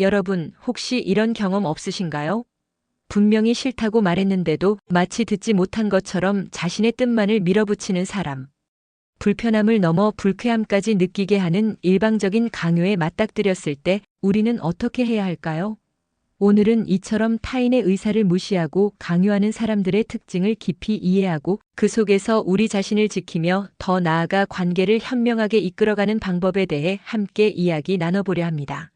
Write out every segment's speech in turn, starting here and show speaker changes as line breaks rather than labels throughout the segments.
여러분, 혹시 이런 경험 없으신가요? 분명히 싫다고 말했는데도 마치 듣지 못한 것처럼 자신의 뜻만을 밀어붙이는 사람. 불편함을 넘어 불쾌함까지 느끼게 하는 일방적인 강요에 맞닥뜨렸을 때 우리는 어떻게 해야 할까요? 오늘은 이처럼 타인의 의사를 무시하고 강요하는 사람들의 특징을 깊이 이해하고 그 속에서 우리 자신을 지키며 더 나아가 관계를 현명하게 이끌어가는 방법에 대해 함께 이야기 나눠보려 합니다.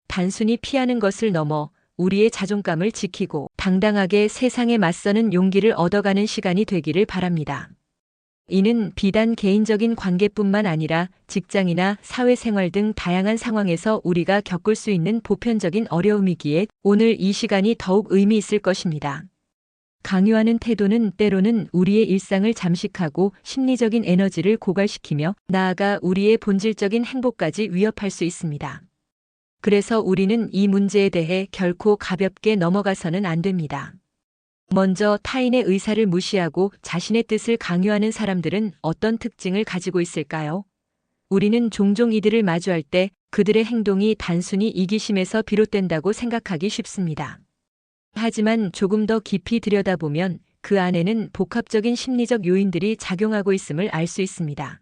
단순히 피하는 것을 넘어 우리의 자존감을 지키고 당당하게 세상에 맞서는 용기를 얻어가는 시간이 되기를 바랍니다. 이는 비단 개인적인 관계뿐만 아니라 직장이나 사회생활 등 다양한 상황에서 우리가 겪을 수 있는 보편적인 어려움이기에 오늘 이 시간이 더욱 의미 있을 것입니다. 강요하는 태도는 때로는 우리의 일상을 잠식하고 심리적인 에너지를 고갈시키며 나아가 우리의 본질적인 행복까지 위협할 수 있습니다. 그래서 우리는 이 문제에 대해 결코 가볍게 넘어가서는 안 됩니다. 먼저 타인의 의사를 무시하고 자신의 뜻을 강요하는 사람들은 어떤 특징을 가지고 있을까요? 우리는 종종 이들을 마주할 때 그들의 행동이 단순히 이기심에서 비롯된다고 생각하기 쉽습니다. 하지만 조금 더 깊이 들여다보면 그 안에는 복합적인 심리적 요인들이 작용하고 있음을 알 수 있습니다.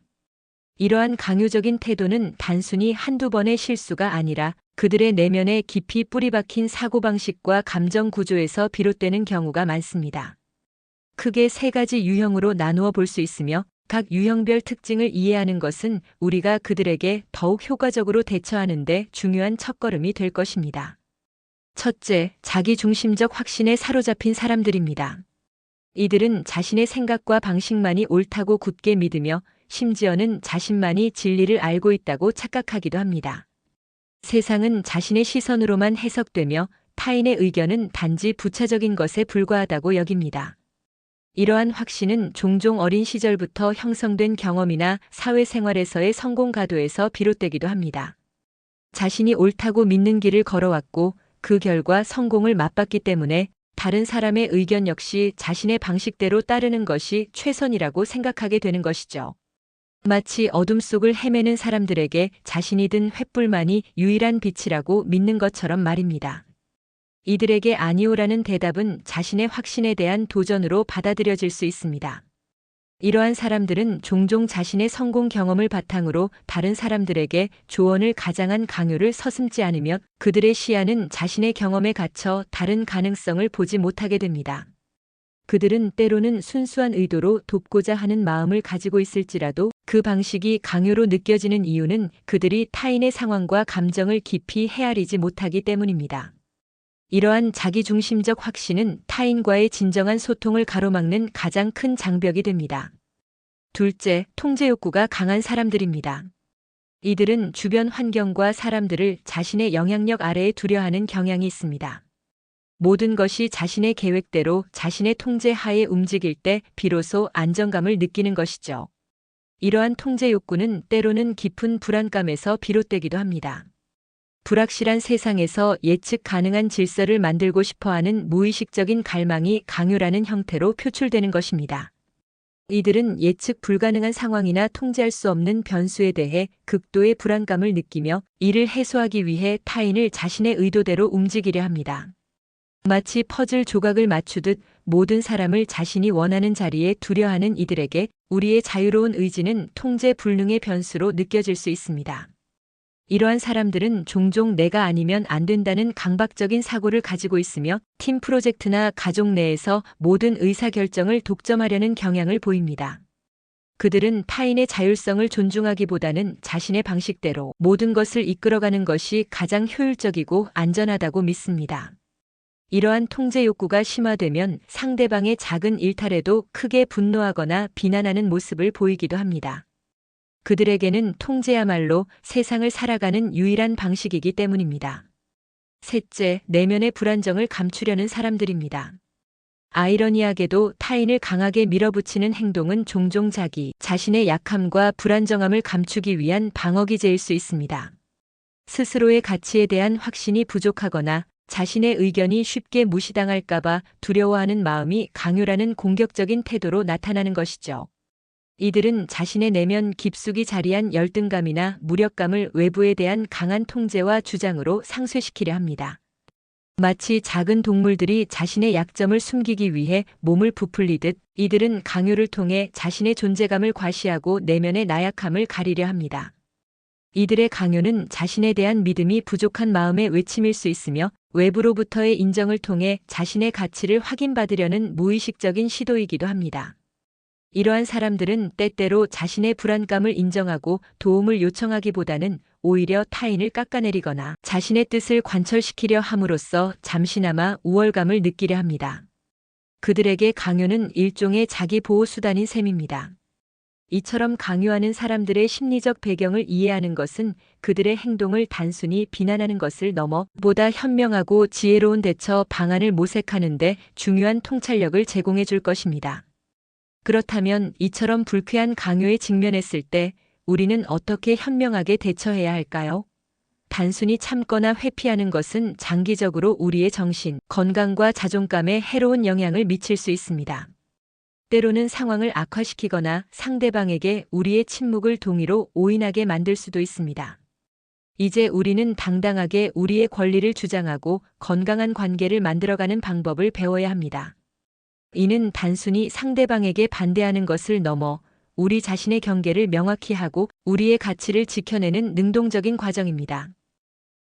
이러한 강요적인 태도는 단순히 한두 번의 실수가 아니라 그들의 내면에 깊이 뿌리박힌 사고방식과 감정 구조에서 비롯되는 경우가 많습니다. 크게 세 가지 유형으로 나누어 볼 수 있으며 각 유형별 특징을 이해하는 것은 우리가 그들에게 더욱 효과적으로 대처하는 데 중요한 첫걸음이 될 것입니다. 첫째, 자기중심적 확신에 사로잡힌 사람들입니다. 이들은 자신의 생각과 방식만이 옳다고 굳게 믿으며 심지어는 자신만이 진리를 알고 있다고 착각하기도 합니다. 세상은 자신의 시선으로만 해석되며 타인의 의견은 단지 부차적인 것에 불과하다고 여깁니다. 이러한 확신은 종종 어린 시절부터 형성된 경험이나 사회생활에서의 성공 가도에서 비롯되기도 합니다. 자신이 옳다고 믿는 길을 걸어왔고 그 결과 성공을 맛봤기 때문에 다른 사람의 의견 역시 자신의 방식대로 따르는 것이 최선이라고 생각하게 되는 것이죠. 마치 어둠 속을 헤매는 사람들에게 자신이 든 횃불만이 유일한 빛이라고 믿는 것처럼 말입니다. 이들에게 아니오라는 대답은 자신의 확신에 대한 도전으로 받아들여질 수 있습니다. 이러한 사람들은 종종 자신의 성공 경험을 바탕으로 다른 사람들에게 조언을 가장한 강요를 서슴지 않으며 그들의 시야는 자신의 경험에 갇혀 다른 가능성을 보지 못하게 됩니다. 그들은 때로는 순수한 의도로 돕고자 하는 마음을 가지고 있을지라도 그 방식이 강요로 느껴지는 이유는 그들이 타인의 상황과 감정을 깊이 헤아리지 못하기 때문입니다. 이러한 자기중심적 확신은 타인과의 진정한 소통을 가로막는 가장 큰 장벽이 됩니다. 둘째, 통제 욕구가 강한 사람들입니다. 이들은 주변 환경과 사람들을 자신의 영향력 아래에 두려 하는 경향이 있습니다. 모든 것이 자신의 계획대로 자신의 통제 하에 움직일 때 비로소 안정감을 느끼는 것이죠. 이러한 통제 욕구는 때로는 깊은 불안감에서 비롯되기도 합니다. 불확실한 세상에서 예측 가능한 질서를 만들고 싶어하는 무의식적인 갈망이 강요라는 형태로 표출되는 것입니다. 이들은 예측 불가능한 상황이나 통제할 수 없는 변수에 대해 극도의 불안감을 느끼며 이를 해소하기 위해 타인을 자신의 의도대로 움직이려 합니다. 마치 퍼즐 조각을 맞추듯 모든 사람을 자신이 원하는 자리에 두려 하는 이들에게 우리의 자유로운 의지는 통제 불능의 변수로 느껴질 수 있습니다. 이러한 사람들은 종종 내가 아니면 안 된다는 강박적인 사고를 가지고 있으며 팀 프로젝트나 가족 내에서 모든 의사결정을 독점하려는 경향을 보입니다. 그들은 타인의 자율성을 존중하기보다는 자신의 방식대로 모든 것을 이끌어가는 것이 가장 효율적이고 안전하다고 믿습니다. 이러한 통제 욕구가 심화되면 상대방의 작은 일탈에도 크게 분노하거나 비난하는 모습을 보이기도 합니다. 그들에게는 통제야말로 세상을 살아가는 유일한 방식이기 때문입니다. 셋째, 내면의 불안정을 감추려는 사람들입니다. 아이러니하게도 타인을 강하게 밀어붙이는 행동은 종종 자신의 약함과 불안정함을 감추기 위한 방어기제일 수 있습니다. 스스로의 가치에 대한 확신이 부족하거나 자신의 의견이 쉽게 무시당할까봐 두려워하는 마음이 강요라는 공격적인 태도로 나타나는 것이죠. 이들은 자신의 내면 깊숙이 자리한 열등감이나 무력감을 외부에 대한 강한 통제와 주장으로 상쇄시키려 합니다. 마치 작은 동물들이 자신의 약점을 숨기기 위해 몸을 부풀리듯 이들은 강요를 통해 자신의 존재감을 과시하고 내면의 나약함을 가리려 합니다. 이들의 강요는 자신에 대한 믿음이 부족한 마음의 외침일 수 있으며 외부로부터의 인정을 통해 자신의 가치를 확인받으려는 무의식적인 시도이기도 합니다. 이러한 사람들은 때때로 자신의 불안감을 인정하고 도움을 요청하기보다는 오히려 타인을 깎아내리거나 자신의 뜻을 관철시키려 함으로써 잠시나마 우월감을 느끼려 합니다. 그들에게 강요는 일종의 자기 보호 수단인 셈입니다. 이처럼 강요하는 사람들의 심리적 배경을 이해하는 것은 그들의 행동을 단순히 비난하는 것을 넘어 보다 현명하고 지혜로운 대처 방안을 모색하는 데 중요한 통찰력을 제공해 줄 것입니다. 그렇다면 이처럼 불쾌한 강요에 직면했을 때 우리는 어떻게 현명하게 대처해야 할까요? 단순히 참거나 회피하는 것은 장기적으로 우리의 정신, 건강과 자존감에 해로운 영향을 미칠 수 있습니다. 때로는 상황을 악화시키거나 상대방에게 우리의 침묵을 동의로 오인하게 만들 수도 있습니다. 이제 우리는 당당하게 우리의 권리를 주장하고 건강한 관계를 만들어가는 방법을 배워야 합니다. 이는 단순히 상대방에게 반대하는 것을 넘어 우리 자신의 경계를 명확히 하고 우리의 가치를 지켜내는 능동적인 과정입니다.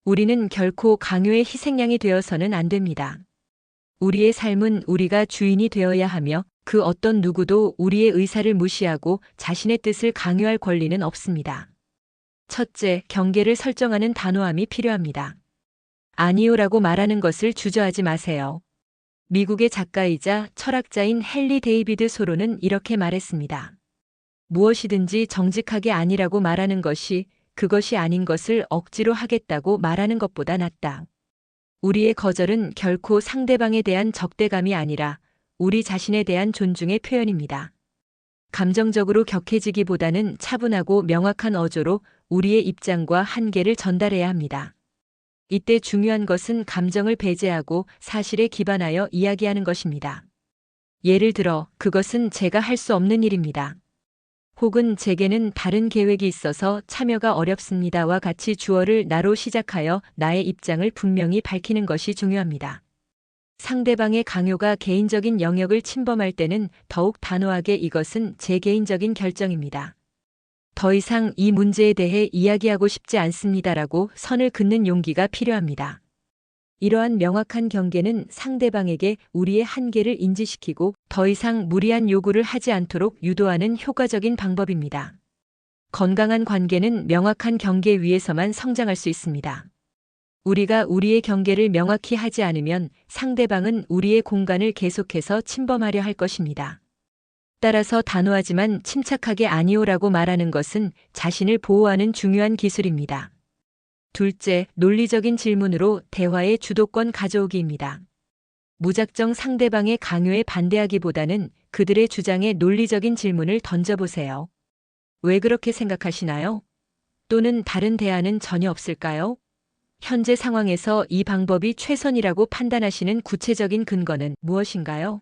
우리는 결코 강요의 희생양이 되어서는 안 됩니다. 우리의 삶은 우리가 주인이 되어야 하며 그 어떤 누구도 우리의 의사를 무시하고 자신의 뜻을 강요할 권리는 없습니다. 첫째, 경계를 설정하는 단호함이 필요합니다. 아니요라고 말하는 것을 주저하지 마세요. 미국의 작가이자 철학자인 헨리 데이비드 소로는 이렇게 말했습니다. 무엇이든지 정직하게 아니라고 말하는 것이 그것이 아닌 것을 억지로 하겠다고 말하는 것보다 낫다. 우리의 거절은 결코 상대방에 대한 적대감이 아니라 우리 자신에 대한 존중의 표현입니다. 감정적으로 격해지기보다는 차분하고 명확한 어조로 우리의 입장과 한계를 전달해야 합니다. 이때 중요한 것은 감정을 배제하고 사실에 기반하여 이야기하는 것입니다. 예를 들어, 그것은 제가 할 수 없는 일입니다. 혹은 제게는 다른 계획이 있어서 참여가 어렵습니다와 같이 주어를 나로 시작하여 나의 입장을 분명히 밝히는 것이 중요합니다. 상대방의 강요가 개인적인 영역을 침범할 때는 더욱 단호하게 이것은 제 개인적인 결정입니다. 더 이상 이 문제에 대해 이야기하고 싶지 않습니다라고 선을 긋는 용기가 필요합니다. 이러한 명확한 경계는 상대방에게 우리의 한계를 인지시키고 더 이상 무리한 요구를 하지 않도록 유도하는 효과적인 방법입니다. 건강한 관계는 명확한 경계 위에서만 성장할 수 있습니다. 우리가 우리의 경계를 명확히 하지 않으면 상대방은 우리의 공간을 계속해서 침범하려 할 것입니다. 따라서 단호하지만 침착하게 아니오라고 말하는 것은 자신을 보호하는 중요한 기술입니다. 둘째, 논리적인 질문으로 대화의 주도권 가져오기입니다. 무작정 상대방의 강요에 반대하기보다는 그들의 주장에 논리적인 질문을 던져보세요. 왜 그렇게 생각하시나요? 또는 다른 대안은 전혀 없을까요? 현재 상황에서 이 방법이 최선이라고 판단하시는 구체적인 근거는 무엇인가요?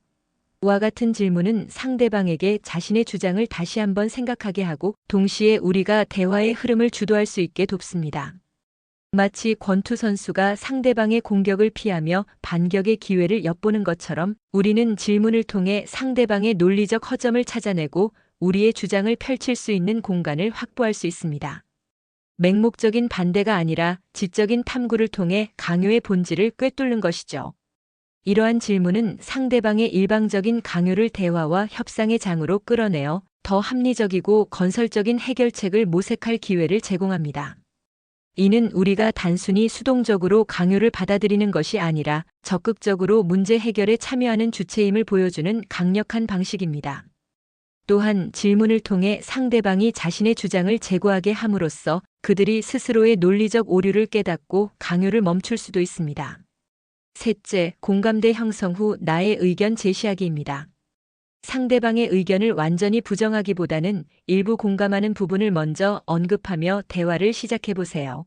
와 같은 질문은 상대방에게 자신의 주장을 다시 한번 생각하게 하고 동시에 우리가 대화의 흐름을 주도할 수 있게 돕습니다. 마치 권투 선수가 상대방의 공격을 피하며 반격의 기회를 엿보는 것처럼 우리는 질문을 통해 상대방의 논리적 허점을 찾아내고 우리의 주장을 펼칠 수 있는 공간을 확보할 수 있습니다. 맹목적인 반대가 아니라 지적인 탐구를 통해 강요의 본질을 꿰뚫는 것이죠. 이러한 질문은 상대방의 일방적인 강요를 대화와 협상의 장으로 끌어내어 더 합리적이고 건설적인 해결책을 모색할 기회를 제공합니다. 이는 우리가 단순히 수동적으로 강요를 받아들이는 것이 아니라 적극적으로 문제 해결에 참여하는 주체임을 보여주는 강력한 방식입니다. 또한 질문을 통해 상대방이 자신의 주장을 제고하게 함으로써 그들이 스스로의 논리적 오류를 깨닫고 강요를 멈출 수도 있습니다. 셋째, 공감대 형성 후 나의 의견 제시하기입니다. 상대방의 의견을 완전히 부정하기보다는 일부 공감하는 부분을 먼저 언급하며 대화를 시작해 보세요.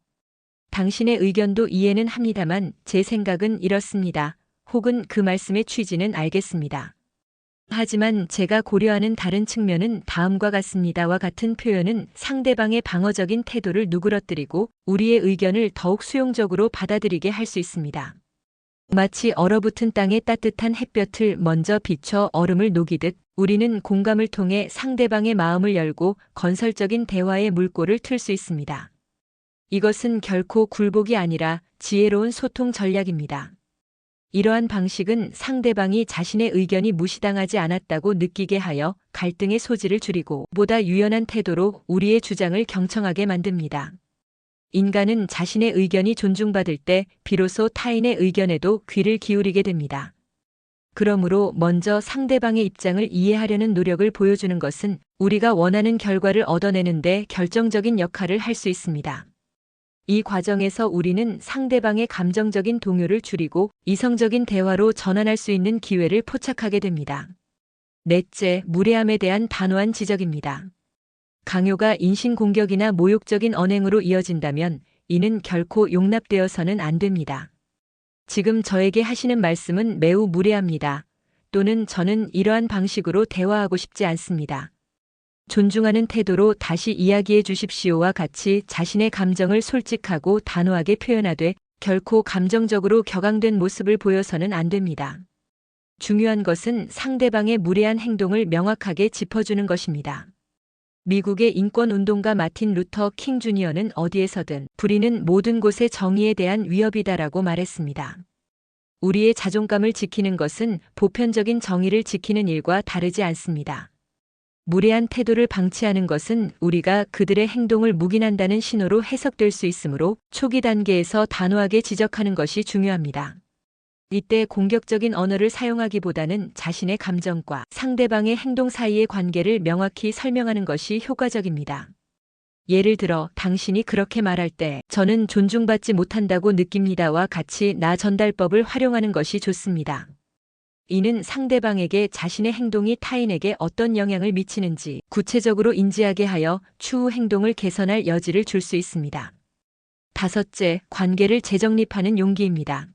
당신의 의견도 이해는 합니다만 제 생각은 이렇습니다. 혹은 그 말씀의 취지는 알겠습니다. 하지만 제가 고려하는 다른 측면은 다음과 같습니다와 같은 표현은 상대방의 방어적인 태도를 누그러뜨리고 우리의 의견을 더욱 수용적으로 받아들이게 할 수 있습니다. 마치 얼어붙은 땅에 따뜻한 햇볕을 먼저 비춰 얼음을 녹이듯 우리는 공감을 통해 상대방의 마음을 열고 건설적인 대화의 물꼬를 틀 수 있습니다. 이것은 결코 굴복이 아니라 지혜로운 소통 전략입니다. 이러한 방식은 상대방이 자신의 의견이 무시당하지 않았다고 느끼게 하여 갈등의 소지를 줄이고 보다 유연한 태도로 우리의 주장을 경청하게 만듭니다. 인간은 자신의 의견이 존중받을 때 비로소 타인의 의견에도 귀를 기울이게 됩니다. 그러므로 먼저 상대방의 입장을 이해하려는 노력을 보여주는 것은 우리가 원하는 결과를 얻어내는데 결정적인 역할을 할 수 있습니다. 이 과정에서 우리는 상대방의 감정적인 동요를 줄이고 이성적인 대화로 전환할 수 있는 기회를 포착하게 됩니다. 넷째, 무례함에 대한 단호한 지적입니다. 강요가 인신공격이나 모욕적인 언행으로 이어진다면 이는 결코 용납되어서는 안 됩니다. 지금 저에게 하시는 말씀은 매우 무례합니다. 또는 저는 이러한 방식으로 대화하고 싶지 않습니다. 존중하는 태도로 다시 이야기해 주십시오와 같이 자신의 감정을 솔직하고 단호하게 표현하되 결코 감정적으로 격앙된 모습을 보여서는 안 됩니다. 중요한 것은 상대방의 무례한 행동을 명확하게 짚어주는 것입니다. 미국의 인권운동가 마틴 루터 킹 주니어는 어디에서든 불의는 모든 곳의 정의에 대한 위협이다라고 말했습니다. 우리의 자존감을 지키는 것은 보편적인 정의를 지키는 일과 다르지 않습니다. 무례한 태도를 방치하는 것은 우리가 그들의 행동을 묵인한다는 신호로 해석될 수 있으므로 초기 단계에서 단호하게 지적하는 것이 중요합니다. 이때 공격적인 언어를 사용하기보다는 자신의 감정과 상대방의 행동 사이의 관계를 명확히 설명하는 것이 효과적입니다. 예를 들어, 당신이 그렇게 말할 때 저는 존중받지 못한다고 느낍니다와 같이 나 전달법을 활용하는 것이 좋습니다. 이는 상대방에게 자신의 행동이 타인에게 어떤 영향을 미치는지 구체적으로 인지하게 하여 추후 행동을 개선할 여지를 줄 수 있습니다. 다섯째, 관계를 재정립하는 용기입니다.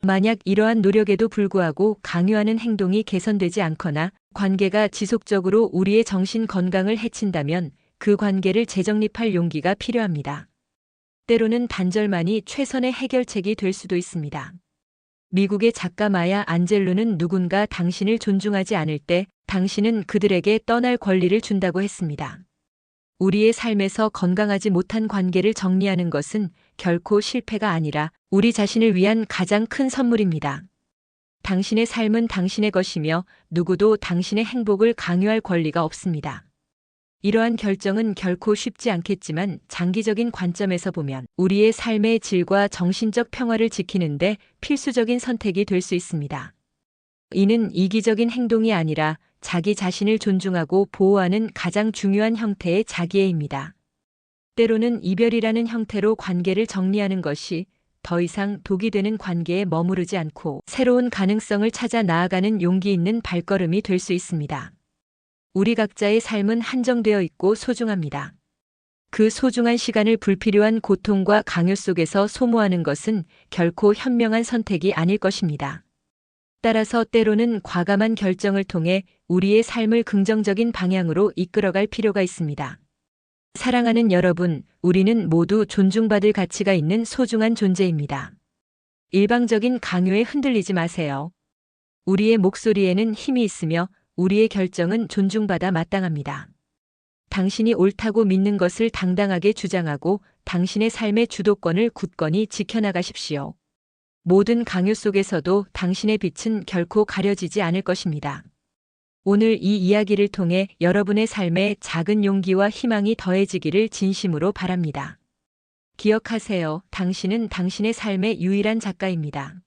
만약 이러한 노력에도 불구하고 강요하는 행동이 개선되지 않거나 관계가 지속적으로 우리의 정신 건강을 해친다면 그 관계를 재정립할 용기가 필요합니다. 때로는 단절만이 최선의 해결책이 될 수도 있습니다. 미국의 작가 마야 안젤루는 누군가 당신을 존중하지 않을 때 당신은 그들에게 떠날 권리를 준다고 했습니다. 우리의 삶에서 건강하지 못한 관계를 정리하는 것은 결코 실패가 아니라 우리 자신을 위한 가장 큰 선물입니다. 당신의 삶은 당신의 것이며 누구도 당신의 행복을 강요할 권리가 없습니다. 이러한 결정은 결코 쉽지 않겠지만 장기적인 관점에서 보면 우리의 삶의 질과 정신적 평화를 지키는데 필수적인 선택이 될 수 있습니다. 이는 이기적인 행동이 아니라 자기 자신을 존중하고 보호하는 가장 중요한 형태의 자기애입니다. 때로는 이별이라는 형태로 관계를 정리하는 것이 더 이상 독이 되는 관계에 머무르지 않고 새로운 가능성을 찾아 나아가는 용기 있는 발걸음이 될 수 있습니다. 우리 각자의 삶은 한정되어 있고 소중합니다. 그 소중한 시간을 불필요한 고통과 강요 속에서 소모하는 것은 결코 현명한 선택이 아닐 것입니다. 따라서 때로는 과감한 결정을 통해 우리의 삶을 긍정적인 방향으로 이끌어갈 필요가 있습니다. 사랑하는 여러분, 우리는 모두 존중받을 가치가 있는 소중한 존재입니다. 일방적인 강요에 흔들리지 마세요. 우리의 목소리에는 힘이 있으며 우리의 결정은 존중받아 마땅합니다. 당신이 옳다고 믿는 것을 당당하게 주장하고 당신의 삶의 주도권을 굳건히 지켜나가십시오. 모든 강요 속에서도 당신의 빛은 결코 가려지지 않을 것입니다. 오늘 이 이야기를 통해 여러분의 삶에 작은 용기와 희망이 더해지기를 진심으로 바랍니다. 기억하세요. 당신은 당신의 삶의 유일한 작가입니다.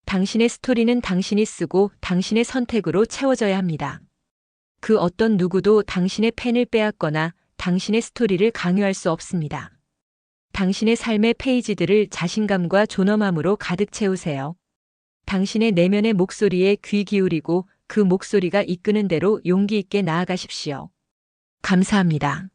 당신의 스토리는 당신이 쓰고 당신의 선택으로 채워져야 합니다. 그 어떤 누구도 당신의 펜을 빼앗거나 당신의 스토리를 강요할 수 없습니다. 당신의 삶의 페이지들을 자신감과 존엄함으로 가득 채우세요. 당신의 내면의 목소리에 귀 기울이고 그 목소리가 이끄는 대로 용기 있게 나아가십시오. 감사합니다.